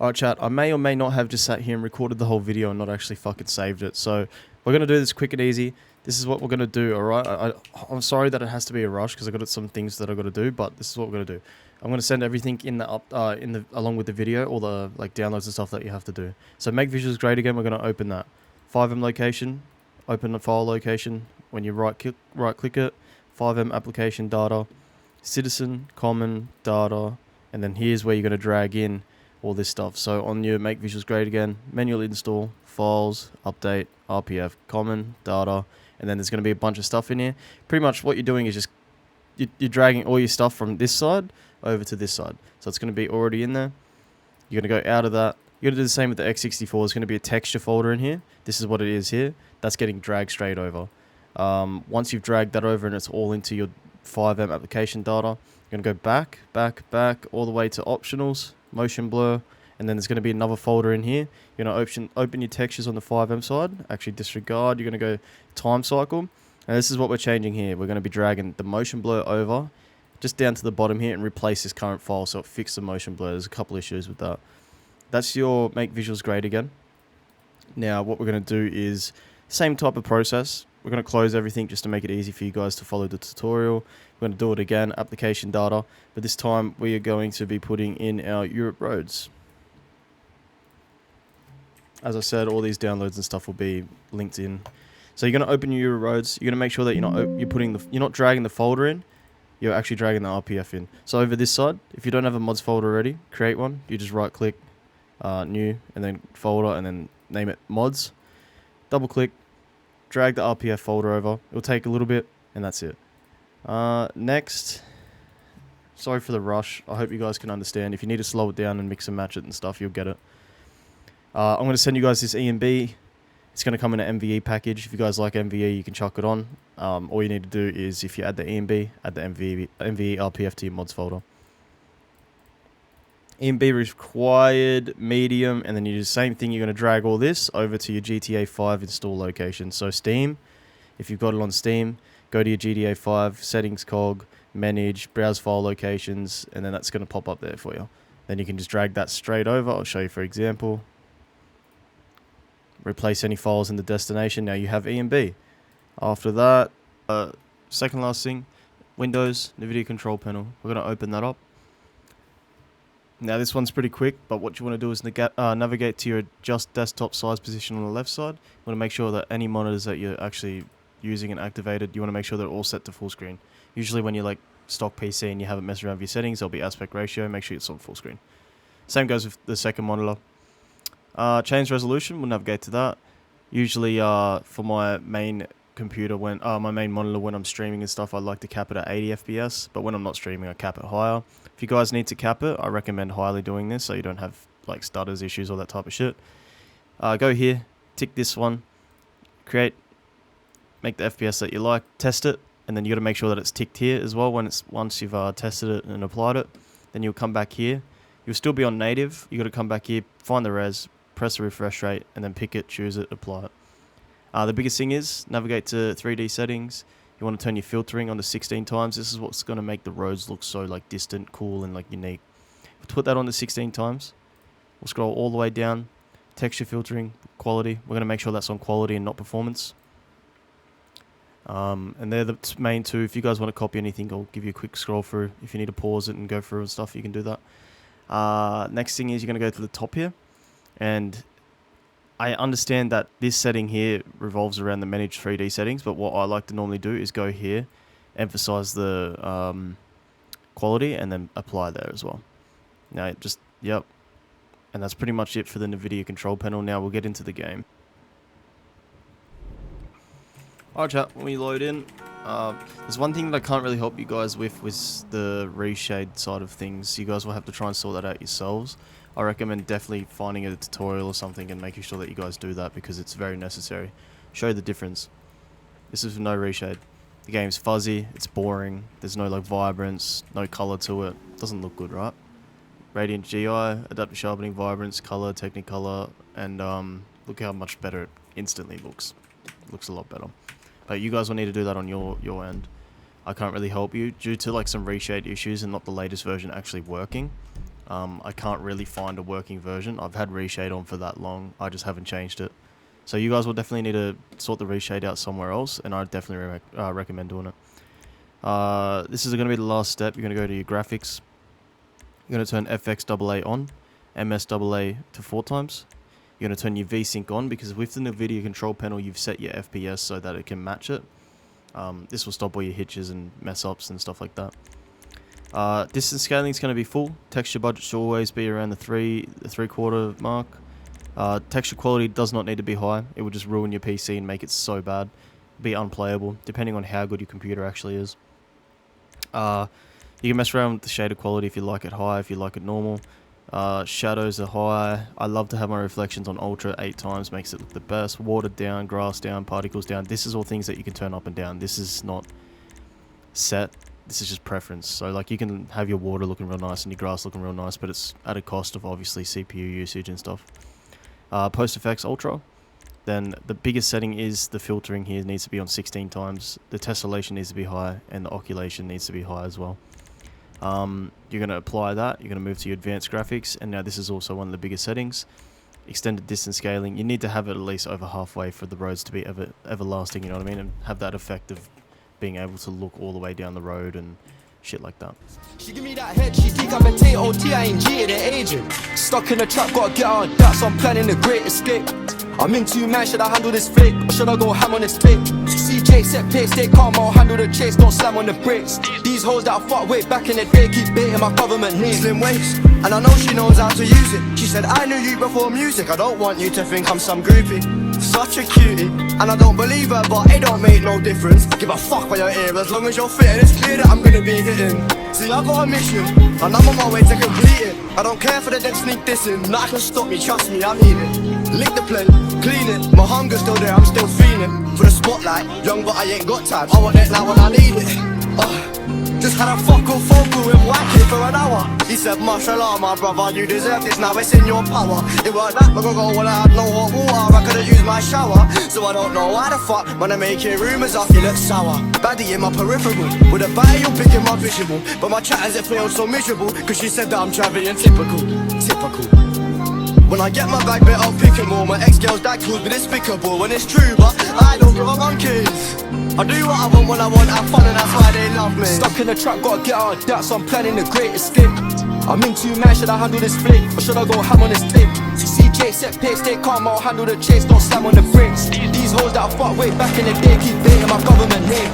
Alright chat, I may or may not have just sat here and recorded the whole video and not actually fucking saved it. So we're going to do this quick and easy. This is what we're going to do, alright? I'm sorry that it has to be a rush because I've got some things that I've got to do, but this is what we're going to do. I'm going to send everything in the along with the video, all the like downloads and stuff that you have to do. So make visuals great again, we're going to open that. FIVEM location, open the file location. When you right click it, FIVEM application data, citizen, common, data, and then here's where you're going to drag in all this stuff. So on your make visuals great again, manual install, files, update, RPF, common, data, and then there's going to be a bunch of stuff in here. Pretty much what you're doing is just you're dragging all your stuff from this side over to this side. So it's going to be already in there. You're going to go out of that. You're going to do the same with the x64. There's going to be a texture folder in here. This is what it is here. That's getting dragged straight over. Once you've dragged that over and it's all into your FIVEM application data, you're going to go back, all the way to optionals, motion blur, and then there's going to be another folder in here. You're going to open your textures on the FIVEM side, actually disregard, you're going to go time cycle, and this is what we're changing here. We're going to be dragging the motion blur over, just down to the bottom here, and replace this current file so it fixes the motion blur. There's a couple issues with that. That's your make visuals great again. Now what we're going to do is, same type of process. We're going to close everything just to make it easy for you guys to follow the tutorial. We're going to do it again, application data, but this time we are going to be putting in our Europe roads. As I said, all these downloads and stuff will be linked in. So you're going to open your Euro roads. You're going to make sure that you're not dragging the folder in. You're actually dragging the RPF in. So over this side, if you don't have a mods folder already, create one. You just right click, new, and then folder, and then name it mods. Double click, drag the RPF folder over. It'll take a little bit, and that's it. Next, sorry for the rush. I hope you guys can understand. If you need to slow it down and mix and match it and stuff, you'll get it. I'm going to send you guys this EMB. It's going to come in an MVE package. If you guys like MVE, you can chuck it on. All you need to do is, if you add the EMB, add the MVE RPF to your mods folder. EMB required, medium, and then you do the same thing. You're going to drag all this over to your GTA 5 install location. So Steam, if you've got it on Steam, go to your GTA 5, settings cog, manage, browse file locations, and then that's going to pop up there for you. Then you can just drag that straight over. I'll show you for example. Replace any files in the destination. Now you have EMB. After that, second last thing, Windows, Nvidia control panel. We're going to open that up. Now this one's pretty quick, but what you want to do is navigate to your adjust desktop size position on the left side. You want to make sure that any monitors that you're actually using and activated, you want to make sure they're all set to full screen. Usually when you're like stock PC and you haven't messed around with your settings, there'll be aspect ratio. Make sure it's on full screen. Same goes with the second monitor. Change resolution, we'll navigate to that. Usually for my main computer, my main monitor, when I'm streaming and stuff, I like to cap it at 80 FPS, but when I'm not streaming, I cap it higher. If you guys need to cap it, I recommend highly doing this so you don't have like stutters, issues, all that type of shit. Go here, tick this one, make the FPS that you like, test it, and then you got to make sure that it's ticked here as well once you've tested it and applied it. Then you'll come back here. You'll still be on native. You got to come back here, find the res, press the refresh rate, and then pick it, choose it, apply it. The biggest thing is navigate to 3D settings. You want to turn your filtering on to 16 times. This is what's going to make the roads look so like distant, cool, and like unique. Put that on to 16 times. We'll scroll all the way down. Texture filtering, quality. We're going to make sure that's on quality and not performance. And they're the main two. If you guys want to copy anything, I'll give you a quick scroll through. If you need to pause it and go through and stuff, you can do that. Next thing is you're going to go to the top here. And I understand that this setting here revolves around the manage 3D settings, but what I like to normally do is go here, emphasize the quality, and then apply there as well. Now, yep. And that's pretty much it for the Nvidia control panel. Now we'll get into the game. Alright chat, when we load in, there's one thing that I can't really help you guys with the reshade side of things. You guys will have to try and sort that out yourselves. I recommend definitely finding a tutorial or something and making sure that you guys do that because it's very necessary. Show you the difference. This is no reshade. The game's fuzzy, it's boring, there's no like vibrance, no color to it. Doesn't look good, right? Radiant GI, adaptive sharpening, vibrance, color, technicolor, and look how much better it instantly looks. It looks a lot better. But you guys will need to do that on your end. I can't really help you due to like some reshade issues and not the latest version actually working. I can't really find a working version. I've had Reshade on for that long. I just haven't changed it. So you guys will definitely need to sort the Reshade out somewhere else, and I definitely recommend doing it. This is going to be the last step. You're going to go to your graphics. You're going to turn FXAA on, MSAA to 4 times. You're going to turn your VSync on, because with the Nvidia control panel, you've set your FPS so that it can match it. This will stop all your hitches and mess ups and stuff like that. Distance scaling is going to be full. Texture budget should always be around the 3/4 mark. Texture quality does not need to be high. It would just ruin your PC and make it so bad. Be unplayable, depending on how good your computer actually is. You can mess around with the shader quality if you like it high, if you like it normal. Shadows are high. I love to have my reflections on ultra 8 times, makes it look the best. Watered down, grass down, particles down. This is all things that you can turn up and down. This is not set. This is just preference. So like you can have your water looking real nice and your grass looking real nice, but it's at a cost of obviously CPU usage and stuff. Post effects ultra. Then the biggest setting is the filtering here needs to be on 16 times. The tessellation needs to be high, and the oculation needs to be high as well. You're going to apply that. You're going to move to your advanced graphics, and now this is also one of the biggest settings. Extended distance scaling. You need to have it at least over halfway for the roads to be everlasting, you know what I mean, and have that effect of being able to look all the way down the road and shit like that. She give me that head, she think I'm a T.O.T. I ain't G, the agent. Stuck in the trap, gotta get out of that, so I'm planning the great escape. I'm in 2 man, should I handle this fake, or should I go ham on this tape? CJ set pace, stay calm, I'll handle the chase, don't slam on the brakes. These hoes that I fought way back in the day keep baiting my government name. Slim waist, and I know she knows how to use it. She said, I knew you before music, I don't want you to think I'm some groupie. Such a cutie, and I don't believe her, but it don't make no difference. Give a fuck by your ear, as long as you're fitting, it's clear that I'm gonna be hitting. See, I got a mission, and I'm on my way to complete it. I don't care for the dead sneak dissing, nothing can stop me, trust me, I need it. Lick the plate, clean it, my hunger's still there, I'm still feeling. For the spotlight, young but I ain't got time, I want it now when I need it. Just had a phone call with white kid for an hour. He said, mashallah, my brother, you deserve this, now it's in your power. It weren't that long ago when I had no hot water, I couldn't use my shower. So I don't know why the fuck, when I'm making rumours, I feel it sour. Baddie in my peripheral, with a body you're picking my visual. But my chat as it feels so miserable, cause she said that I'm travelling typical. When I get my bag bit, I'll pick 'em all. My ex-girl's that calls me despicable. When it's true, but I don't give a monkeys. I do what I want when I want, have fun, and that's why they love me. Stuck in the trap, gotta get out of that, so I'm planning the great escape. I'm in 2 man, should I handle this flick, or should I go ham on this tape? CJ set pace, stay calm, I'll handle the chase, don't slam on the brakes. These hoes that I fought way back in the day keep baiting my government name.